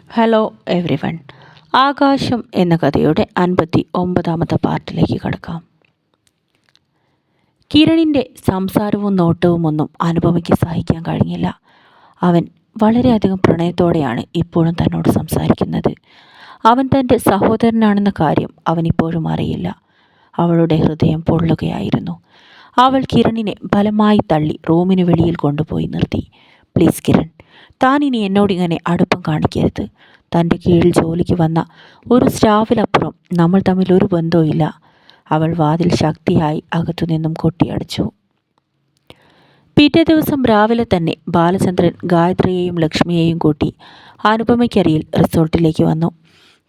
Hello every one. ആകാശം എന്ന കഥയുടെ 59ാമത്തെ പാർട്ടിലേക്ക് കടക്കാം. കിരണിൻ്റെ സംസാരവും നോട്ടവും ഒന്നും അനുപമയ്ക്ക് സഹിക്കാൻ കഴിഞ്ഞില്ല. അവൻ വളരെയധികം പ്രണയത്തോടെയാണ് ഇപ്പോഴും തന്നോട് സംസാരിക്കുന്നത്. അവൻ തൻ്റെ സഹോദരനാണെന്ന കാര്യം അവനിപ്പോഴും അറിയില്ല. അവളുടെ ഹൃദയം പൊള്ളുകയായിരുന്നു. അവൾ കിരണിനെ ബലമായി തള്ളി റൂമിന് വെളിയിൽ കൊണ്ടുപോയി നിർത്തി. പ്ലീസ് കിരൺ, താൻ ഇനി എന്നോടിങ്ങനെ അടുപ്പം കാണിക്കരുത്. തൻ്റെ കീഴിൽ ജോലിക്ക് വന്ന ഒരു സ്റ്റാഫിലപ്പുറം നമ്മൾ തമ്മിൽ ഒരു ബന്ധവുമില്ല. അവൾ വാതിൽ ശക്തിയായി അകത്തുനിന്നും കൊട്ടിയടച്ചു. പിറ്റേ ദിവസം രാവിലെ തന്നെ ബാലചന്ദ്രൻ ഗായത്രിയെയും ലക്ഷ്മിയെയും കൂട്ടി അനുപമയ്ക്കരിയിൽ റിസോർട്ടിലേക്ക് വന്നു.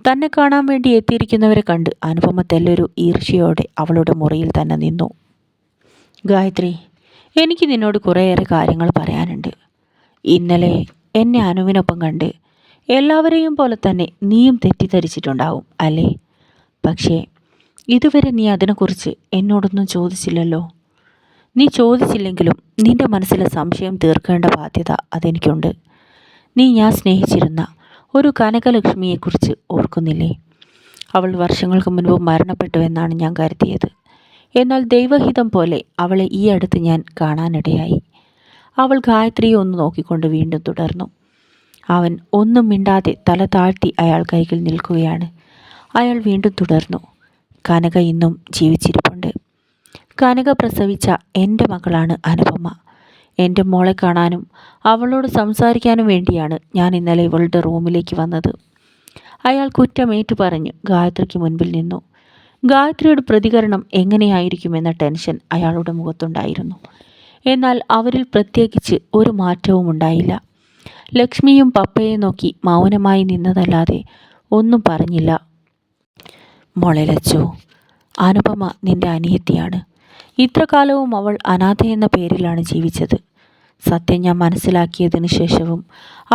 തന്നെ കാണാൻ വേണ്ടി എത്തിയിരിക്കുന്നവരെ കണ്ട് അനുപമ തെല്ലൊരു ഈർഷ്യയോടെ അവളുടെ മുറിയിൽ തന്നെ നിന്നു. ഗായത്രി, എനിക്ക് നിന്നോട് കുറേയേറെ കാര്യങ്ങൾ പറയാനുണ്ട്. ഇന്നലെ എന്നെ അനുവിനൊപ്പം കണ്ട് എല്ലാവരെയും പോലെ തന്നെ നീയും തെറ്റിദ്ധരിച്ചിട്ടുണ്ടാവും അല്ലേ? പക്ഷേ ഇതുവരെ നീ അതിനെക്കുറിച്ച് എന്നോടൊന്നും ചോദിച്ചില്ലല്ലോ. നീ ചോദിച്ചില്ലെങ്കിലും നിൻ്റെ മനസ്സിലെ സംശയം തീർക്കേണ്ട ബാധ്യത അതെനിക്കുണ്ട്. ഞാൻ സ്നേഹിച്ചിരുന്ന ഒരു കനകലക്ഷ്മിയെക്കുറിച്ച് ഓർക്കുന്നില്ലേ? അവൾ വർഷങ്ങൾക്ക് മുൻപ് മരണപ്പെട്ടുവെന്നാണ് ഞാൻ കരുതിയത്. എന്നാൽ ദൈവഹിതം പോലെ അവളെ ഈ അടുത്ത് ഞാൻ കാണാനിടയായി. അവൾ ഗായത്രിയെ ഒന്ന് നോക്കിക്കൊണ്ട് വീണ്ടും തുടർന്നു. അവൻ ഒന്നും മിണ്ടാതെ തല താഴ്ത്തി അയാൾ കൈകൾ നിൽക്കുകയാണ്. അയാൾ വീണ്ടും തുടർന്നു. കനക ഇന്നും ജീവിച്ചിരിപ്പുണ്ട്. കനക പ്രസവിച്ച എൻ്റെ മകളാണ് അനുപമ. എൻ്റെ മോളെ കാണാനും അവളോട് സംസാരിക്കാനും വേണ്ടിയാണ് ഞാൻ ഇന്നലെ ഇവളുടെ റൂമിലേക്ക് വന്നത്. അയാൾ കുറ്റമേറ്റു പറഞ്ഞ് ഗായത്രിക്ക് മുൻപിൽ നിന്നു. ഗായത്രിയുടെ പ്രതികരണം എങ്ങനെയായിരിക്കുമെന്ന ടെൻഷൻ അയാളുടെ മുഖത്തുണ്ടായിരുന്നു. എന്നാൽ അവരിൽ പ്രത്യേകിച്ച് ഒരു മാറ്റവും ഉണ്ടായില്ല. ലക്ഷ്മിയും പപ്പയെ നോക്കി മൗനമായി നിന്നതല്ലാതെ ഒന്നും പറഞ്ഞില്ല. മോളെ ലച്ചു, അനുപമ നിൻ്റെ അനിയത്തിയാണ്. ഇത്ര കാലവും അവൾ അനാഥയെന്ന പേരിലാണ് ജീവിച്ചത്. സത്യം ഞാൻ മനസ്സിലാക്കിയതിന് ശേഷവും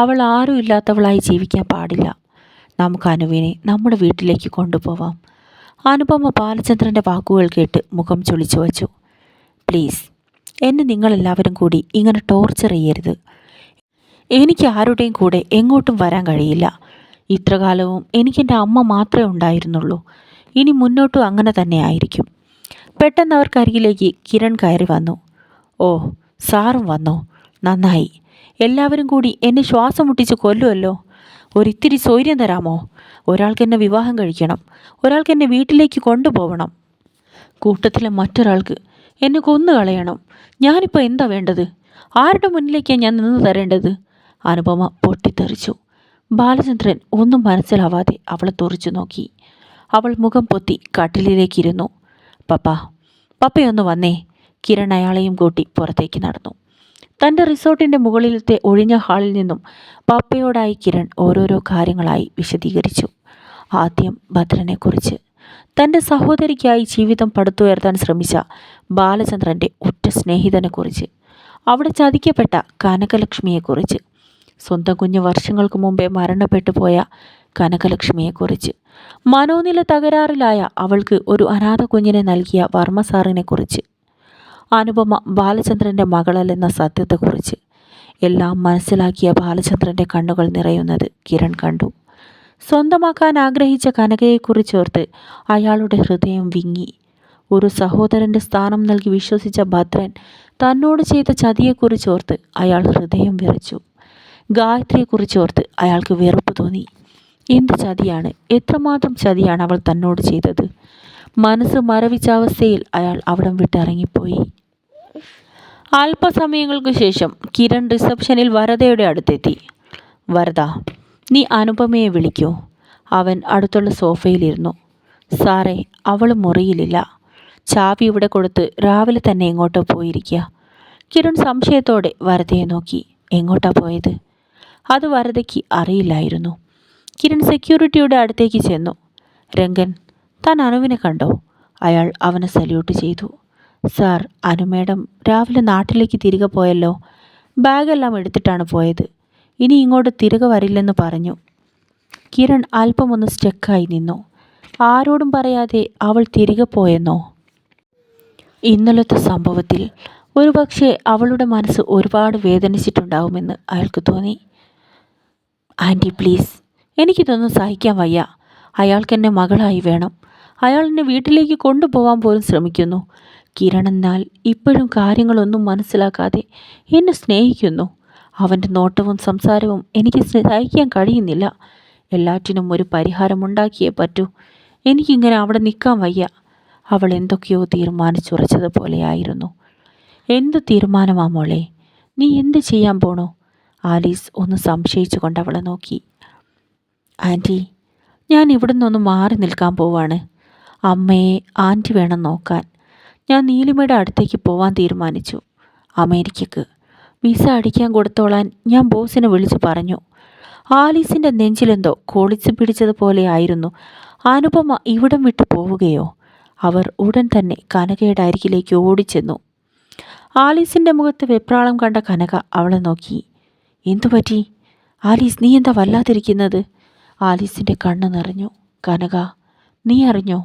അവൾ ആരും ഇല്ലാത്തവളായി ജീവിക്കാൻ പാടില്ല. നമുക്ക് അനുവിനെ നമ്മുടെ വീട്ടിലേക്ക് കൊണ്ടുപോവാം. അനുപമ ബാലചന്ദ്രൻ്റെ വാക്കുകൾ കേട്ട് മുഖം ചൊളിച്ചു വച്ചു. പ്ലീസ്, എന്നെ നിങ്ങളെല്ലാവരും കൂടി ഇങ്ങനെ ടോർച്ചർ ചെയ്യരുത്. എനിക്ക് ആരുടെയും കൂടെ എങ്ങോട്ടും വരാൻ കഴിയില്ല. ഇത്ര കാലവും എനിക്കെൻ്റെ അമ്മ മാത്രമേ ഉണ്ടായിരുന്നുള്ളൂ. ഇനി മുന്നോട്ടും അങ്ങനെ തന്നെ ആയിരിക്കും. പെട്ടെന്ന് അവർക്കരികിലേക്ക് കിരൺ കയറി വന്നു. ഓ, സാറും വന്നോ? നന്നായി. എല്ലാവരും കൂടി എന്നെ ശ്വാസം മുട്ടിച്ച് കൊല്ലുമല്ലോ. ഒരിത്തിരി സ്വൈര്യം തരാമോ? ഒരാൾക്കെന്നെ വിവാഹം കഴിക്കണം, ഒരാൾക്കെന്നെ വീട്ടിലേക്ക് കൊണ്ടുപോകണം. കൂട്ടത്തിലെ മറ്റൊരാൾക്ക് എന്നെ കൊന്നുകളയണം. ഞാനിപ്പോൾ എന്താ വേണ്ടത്? ആരുടെ മുന്നിലേക്കാണ് ഞാൻ നിന്ന് തരേണ്ടത്? അനുപമ പൊട്ടിത്തെറിച്ചു. ബാലചന്ദ്രൻ ഒന്നും മനസ്സിലാവാതെ അവളെ തുറച്ചു നോക്കി. അവൾ മുഖം പൊത്തി കട്ടിലിലേക്കിരുന്നു. പപ്പയൊന്ന് വന്നേ. കിരൺ അയാളെയും കൂട്ടി പുറത്തേക്ക് നടന്നു. തൻ്റെ റിസോർട്ടിൻ്റെ മുകളിലത്തെ ഒഴിഞ്ഞ ഹാളിൽ നിന്നും പപ്പയോടായി കിരൺ ഓരോരോ കാര്യങ്ങളായി വിശദീകരിച്ചു. ആദ്യം ഭദ്രനെക്കുറിച്ച്, തൻ്റെ സഹോദരിക്കായി ജീവിതം പടുത്തുയർത്താൻ ശ്രമിച്ച ബാലചന്ദ്രൻ്റെ ഉറ്റ സ്നേഹിതനെക്കുറിച്ച്, അവിടെ ചതിക്കപ്പെട്ട കനകലക്ഷ്മിയെക്കുറിച്ച്, സ്വന്തം കുഞ്ഞ് വർഷങ്ങൾക്ക് മുമ്പേ മരണപ്പെട്ടു പോയ കനകലക്ഷ്മിയെക്കുറിച്ച്, മനോനില തകരാറിലായ അവൾക്ക് ഒരു അനാഥ കുഞ്ഞിനെ നൽകിയ വർമ്മ സാറിനെക്കുറിച്ച്, അനുപമ ബാലചന്ദ്രൻ്റെ മകളല്ലെന്ന സത്യത്തെക്കുറിച്ച് എല്ലാം മനസ്സിലാക്കിയ ബാലചന്ദ്രൻ്റെ കണ്ണുകൾ നിറയുന്നത് കിരൺ കണ്ടു. സ്വന്തമാക്കാൻ ആഗ്രഹിച്ച കനകയെക്കുറിച്ചോർത്ത് അയാളുടെ ഹൃദയം വിങ്ങി. ഒരു സഹോദരൻ്റെ സ്ഥാനം നൽകി വിശ്വസിച്ച ഭദ്രൻ തന്നോട് ചെയ്ത ചതിയെക്കുറിച്ചോർത്ത് അയാൾ ഹൃദയം വിറച്ചു. ഗായത്രിയെക്കുറിച്ചോർത്ത് അയാൾക്ക് വെറുപ്പ് തോന്നി. എന്ത് ചതിയാണ്, എത്രമാത്രം ചതിയാണ് അവൾ തന്നോട് ചെയ്തത്? മനസ്സ് മരവിച്ച അവസ്ഥയിൽ അയാൾ അവിടം വിട്ടിറങ്ങിപ്പോയി. അല്പസമയങ്ങൾക്ക് ശേഷം കിരൺ റിസപ്ഷനിൽ വരദയുടെ അടുത്തെത്തി. വരദ, നീ അനുപമയെ വിളിക്കൂ. അവൻ അടുത്തുള്ള സോഫയിലിരുന്നു. സാറേ, അവൾ മുറിയിലില്ല. ചാവി ഇവിടെ കൊടുത്ത് രാവിലെ തന്നെ എങ്ങോട്ടോ പോയിരിക്കുക. കിരൺ സംശയത്തോടെ വരദയെ നോക്കി. എങ്ങോട്ടാ പോയത്? അത് വരദയ്ക്ക് അറിയില്ലായിരുന്നു. കിരൺ സെക്യൂരിറ്റിയുടെ അടുത്തേക്ക് ചെന്നു. രംഗൻ, താൻ അനുവിനെ കണ്ടോ? അയാൾ അവനെ സല്യൂട്ട് ചെയ്തു. സാർ, അനു മേഡം രാവിലെ നാട്ടിലേക്ക് തിരികെ പോയല്ലോ. ബാഗെല്ലാം എടുത്തിട്ടാണ് പോയത്. ഇനി ഇങ്ങോട്ട് തിരികെ വരില്ലെന്ന് പറഞ്ഞു. കിരൺ അല്പമൊന്ന് സ്റ്റക്കായി നിന്നു. ആരോടും പറയാതെ അവൾ തിരികെ പോയെന്നോ? ഇന്നലത്തെ സംഭവത്തിൽ ഒരുപക്ഷെ അവളുടെ മനസ്സ് ഒരുപാട് വേദനിച്ചിട്ടുണ്ടാവുമെന്ന് അയാൾക്ക് തോന്നി. ആൻറ്റി പ്ലീസ്, എനിക്കിതൊന്നും സഹിക്കാൻ വയ്യ. അയാൾക്കെന്നെ മകളായി വേണം. അയാൾ എന്നെ വീട്ടിലേക്ക് കൊണ്ടുപോകാൻ പോലും ശ്രമിക്കുന്നു. കിരൺ എന്നാൽ ഇപ്പോഴും കാര്യങ്ങളൊന്നും മനസ്സിലാക്കാതെ എന്നെ സ്നേഹിക്കുന്നു. അവൻ്റെ നോട്ടവും സംസാരവും എനിക്ക് സഹിക്കാൻ കഴിയുന്നില്ല. എല്ലാറ്റിനും ഒരു പരിഹാരമുണ്ടാക്കിയേ പറ്റൂ. എനിക്കിങ്ങനെ അവിടെ നിൽക്കാൻ വയ്യ. അവൾ എന്തൊക്കെയോ തീരുമാനിച്ചുറച്ചതുപോലെയായിരുന്നു. എന്ത് തീരുമാനമാ മോളെ? നീ എന്ത് ചെയ്യാൻ പോണോ? ആലീസ് ഒന്ന് സംശയിച്ചു കൊണ്ട് അവളെ നോക്കി. ആൻറ്റി, ഞാൻ ഇവിടെ നിന്നൊന്ന് മാറി നിൽക്കാൻ പോവാണ്. അമ്മയെ ആൻറ്റി വേണം നോക്കാൻ. ഞാൻ നീലിമയുടെ അടുത്തേക്ക് പോവാൻ തീരുമാനിച്ചു. അമേരിക്കക്ക് വിസ അടിക്കാൻ കൊടുത്തോളാൻ ഞാൻ ബോസിനെ വിളിച്ചു പറഞ്ഞു. ആലീസിൻ്റെ നെഞ്ചിലെന്തോ കൊളിച്ചു പിടിച്ചതുപോലെ ആയിരുന്നു. അനുപമ ഇവിടം വിട്ടു പോവുകയോ? അവർ ഉടൻ തന്നെ കനകയുടെ അരികിലേക്ക് ഓടിച്ചെന്നു. ആലീസിൻ്റെ മുഖത്ത് വെപ്രാളം കണ്ട കനക അവളെ നോക്കി. എന്തു പറ്റി ആലീസ്? നീ എന്താ വല്ലാതിരിക്കുന്നത്? ആലീസിൻ്റെ കണ്ണ് നിറഞ്ഞു. കനക, നീ അറിഞ്ഞോ?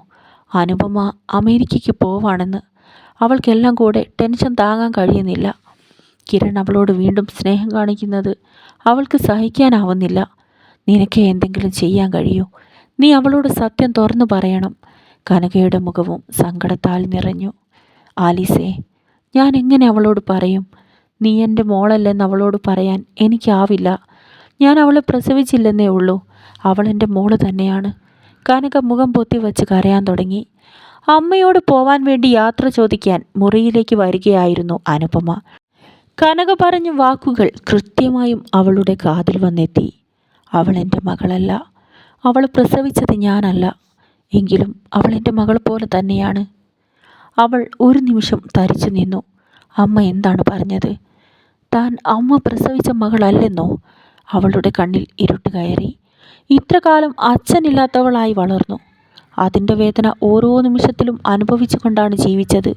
അനുപമ അമേരിക്കയ്ക്ക് പോവാണെന്ന്. അവൾക്കെല്ലാം കൂടെ ടെൻഷൻ താങ്ങാൻ കഴിയുന്നില്ല. കിരൺ അവളോട് വീണ്ടും സ്നേഹം കാണിക്കുന്നത് അവൾക്ക് സഹിക്കാനാവുന്നില്ല. നിനക്ക് എന്തെങ്കിലും ചെയ്യാൻ കഴിയൂ? നീ അവളോട് സത്യം തുറന്നു പറയണം. കനകയുടെ മുഖവും സങ്കടത്താൽ നിറഞ്ഞു. ആലീസേ, ഞാൻ എങ്ങനെ അവളോട് പറയും? നീ എൻ്റെ മോളല്ലെന്ന് അവളോട് പറയാൻ എനിക്കാവില്ല. ഞാൻ അവളെ പ്രസവിച്ചില്ലെന്നേ ഉള്ളൂ. അവൾ എൻ്റെ മോള് തന്നെയാണ്. കനക മുഖം പൊത്തി വച്ച് കരയാൻ തുടങ്ങി. അമ്മയോട് പോവാൻ വേണ്ടി യാത്ര ചോദിക്കാൻ മുറിയിലേക്ക് വരികയായിരുന്നു അനുപമ. കനക പറഞ്ഞ വാക്കുകൾ കൃത്യമായും അവളുടെ കാതിൽ വന്നെത്തി. അവൾ എൻ്റെ മകളല്ല. അവൾ പ്രസവിച്ചത് ഞാനല്ല. എങ്കിലും അവൾ എൻ്റെ മകൾ പോലെ തന്നെയാണ്. അവൾ ഒരു നിമിഷം തരിച്ചു നിന്നു. അമ്മ എന്താണ് പറഞ്ഞത്? താൻ അമ്മ പ്രസവിച്ച മകളല്ലെന്നോ? അവളുടെ കണ്ണിൽ ഇരുട്ട് കയറി. ഇത്രകാലം അച്ഛനില്ലാത്തവളായി വളർന്നു. അതിൻ്റെ വേദന ഓരോ നിമിഷത്തിലും അനുഭവിച്ചു കൊണ്ടാണ് ജീവിച്ചത്.